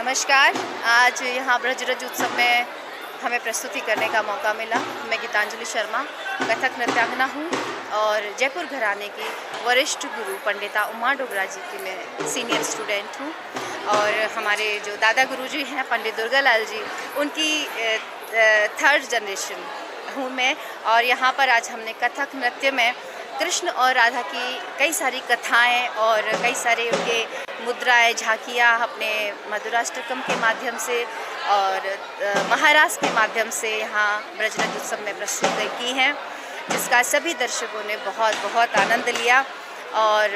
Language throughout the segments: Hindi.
नमस्कार। आज यहाँ ब्रजरज उत्सव में हमें प्रस्तुति करने का मौका मिला। मैं गीतांजलि शर्मा कथक नृत्यांगना हूँ और जयपुर घराने की वरिष्ठ गुरु पंडिता उमा डोगरा जी की मैं सीनियर स्टूडेंट हूँ। और हमारे जो दादा गुरु जी हैं पंडित दुर्गालाल जी, उनकी थर्ड जनरेशन हूँ मैं। और यहाँ पर आज हमने कथक नृत्य में कृष्ण और राधा की कई सारी कथाएं और कई सारे उनके मुद्राएं, झांकियाँ अपने मधुराष्टकम के माध्यम से और महारास के माध्यम से यहाँ ब्रजरज उत्सव में प्रस्तुत की हैं, जिसका सभी दर्शकों ने बहुत बहुत आनंद लिया। और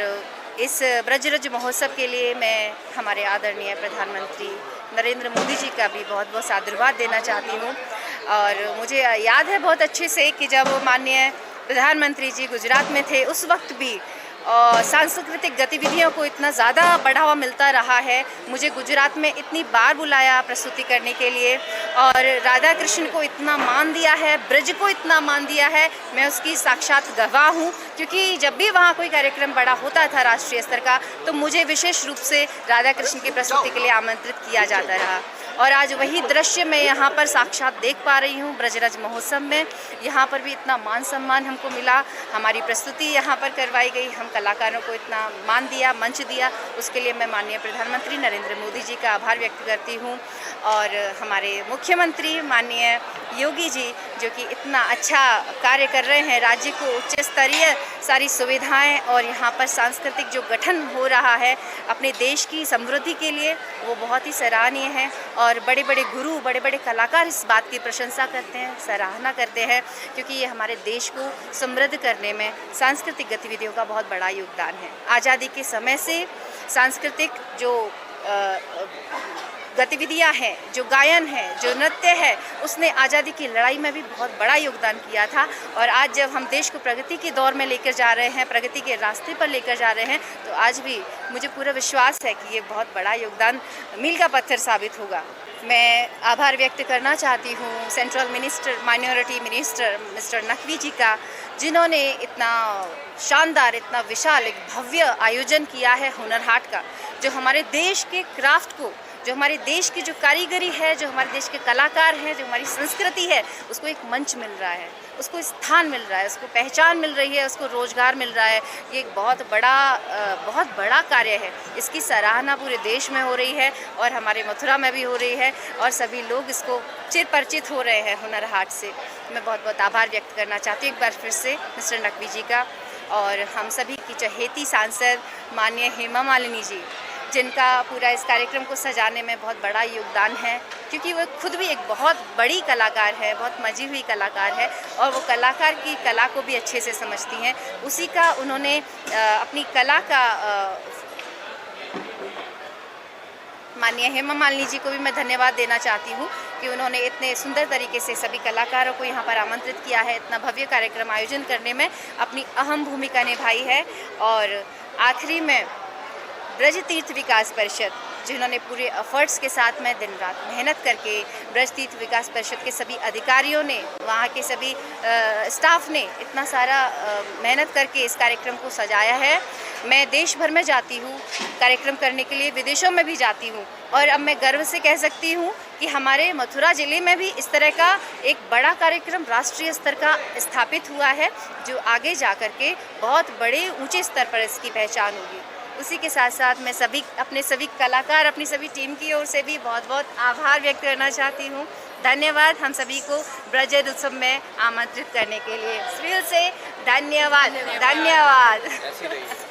इस ब्रजरज महोत्सव के लिए मैं हमारे आदरणीय प्रधानमंत्री नरेंद्र मोदी जी का भी बहुत बहुत साधुवाद देना चाहती हूँ। और मुझे याद है बहुत अच्छे से कि जब माननीय प्रधानमंत्री जी गुजरात में थे, उस वक्त भी सांस्कृतिक गतिविधियों को इतना ज़्यादा बढ़ावा मिलता रहा है। मुझे गुजरात में इतनी बार बुलाया प्रस्तुति करने के लिए और राधा कृष्ण को इतना मान दिया है, ब्रज को इतना मान दिया है। मैं उसकी साक्षात गवाह हूँ, क्योंकि जब भी वहाँ कोई कार्यक्रम बड़ा होता था राष्ट्रीय स्तर का, तो मुझे विशेष रूप से राधा कृष्ण की प्रस्तुति के लिए आमंत्रित किया जाता रहा। और आज वही दृश्य मैं यहाँ पर साक्षात देख पा रही हूँ ब्रजरज महोत्सव में। यहाँ पर भी इतना मान सम्मान हमको मिला, हमारी प्रस्तुति यहाँ पर करवाई गई, हम कलाकारों को इतना मान दिया, मंच दिया, उसके लिए मैं माननीय प्रधानमंत्री नरेंद्र मोदी जी का आभार व्यक्त करती हूँ। और हमारे मुख्यमंत्री माननीय योगी जी, जो कि इतना अच्छा कार्य कर रहे हैं, राज्य को उच्च स्तरीय सारी सुविधाएं और यहाँ पर सांस्कृतिक जो गठन हो रहा है अपने देश की समृद्धि के लिए, वो बहुत ही सराहनीय है। और बड़े बड़े गुरु, बड़े बड़े कलाकार इस बात की प्रशंसा करते हैं, सराहना करते हैं, क्योंकि ये हमारे देश को समृद्ध करने में सांस्कृतिक गतिविधियों का बहुत बड़ा योगदान है। आज़ादी के समय से सांस्कृतिक जो गतिविधियां हैं, जो गायन है, जो नृत्य है, उसने आज़ादी की लड़ाई में भी बहुत बड़ा योगदान किया था। और आज जब हम देश को प्रगति के दौर में लेकर जा रहे हैं, प्रगति के रास्ते पर लेकर जा रहे हैं, तो आज भी मुझे पूरा विश्वास है कि ये बहुत बड़ा योगदान मील का पत्थर साबित होगा। मैं आभार व्यक्त करना चाहती हूँ central minister, minority minister mister Naqvi ji का, जिन्होंने इतना शानदार, इतना विशाल एक भव्य आयोजन किया है हुनर हाट का, जो हमारे देश के क्राफ्ट को, जो हमारे देश की जो कारीगरी है, जो हमारे देश के कलाकार हैं, जो हमारी संस्कृति है, उसको एक मंच मिल रहा है, उसको स्थान मिल रहा है, उसको पहचान मिल रही है, उसको रोजगार मिल रहा है। ये एक बहुत बड़ा कार्य है। इसकी सराहना पूरे देश में हो रही है और हमारे मथुरा में भी हो रही है और सभी लोग इसको चिर परिचित हो रहे हैं हुनर हाट से। मैं बहुत बहुत आभार व्यक्त करना चाहती हूँ एक बार फिर से मिस्टर नकवी जी का, और हम सभी की चहेती सांसद माननीय हेमा मालिनी जी, जिनका पूरा इस कार्यक्रम को सजाने में बहुत बड़ा योगदान है, क्योंकि वो खुद भी एक बहुत बड़ी कलाकार है, बहुत मजी हुई कलाकार है और वो कलाकार की कला को भी अच्छे से समझती हैं। उसी का उन्होंने अपनी कला का माननीय हेमा मालिनी जी को भी मैं धन्यवाद देना चाहती हूँ कि उन्होंने इतने सुंदर तरीके से सभी कलाकारों को यहाँ पर आमंत्रित किया है, इतना भव्य कार्यक्रम आयोजन करने में अपनी अहम भूमिका निभाई है। और आखिरी में ब्रज तीर्थ विकास परिषद, जिन्होंने पूरे एफर्ट्स के साथ में दिन रात मेहनत करके, ब्रज तीर्थ विकास परिषद के सभी अधिकारियों ने, वहाँ के सभी स्टाफ ने इतना सारा मेहनत करके इस कार्यक्रम को सजाया है। मैं देश भर में जाती हूँ कार्यक्रम करने के लिए, विदेशों में भी जाती हूँ, और अब मैं गर्व से कह सकती हूँ कि हमारे मथुरा ज़िले में भी इस तरह का एक बड़ा कार्यक्रम राष्ट्रीय स्तर का स्थापित हुआ है, जो आगे जा कर के बहुत बड़े ऊँचे स्तर पर इसकी पहचान होगी। उसी के साथ साथ मैं अपने सभी कलाकार, अपनी सभी टीम की ओर से भी बहुत बहुत आभार व्यक्त करना चाहती हूँ। धन्यवाद हम सभी को ब्रजरज उत्सव में आमंत्रित करने के लिए। दिल से धन्यवाद। ऐसी रही है।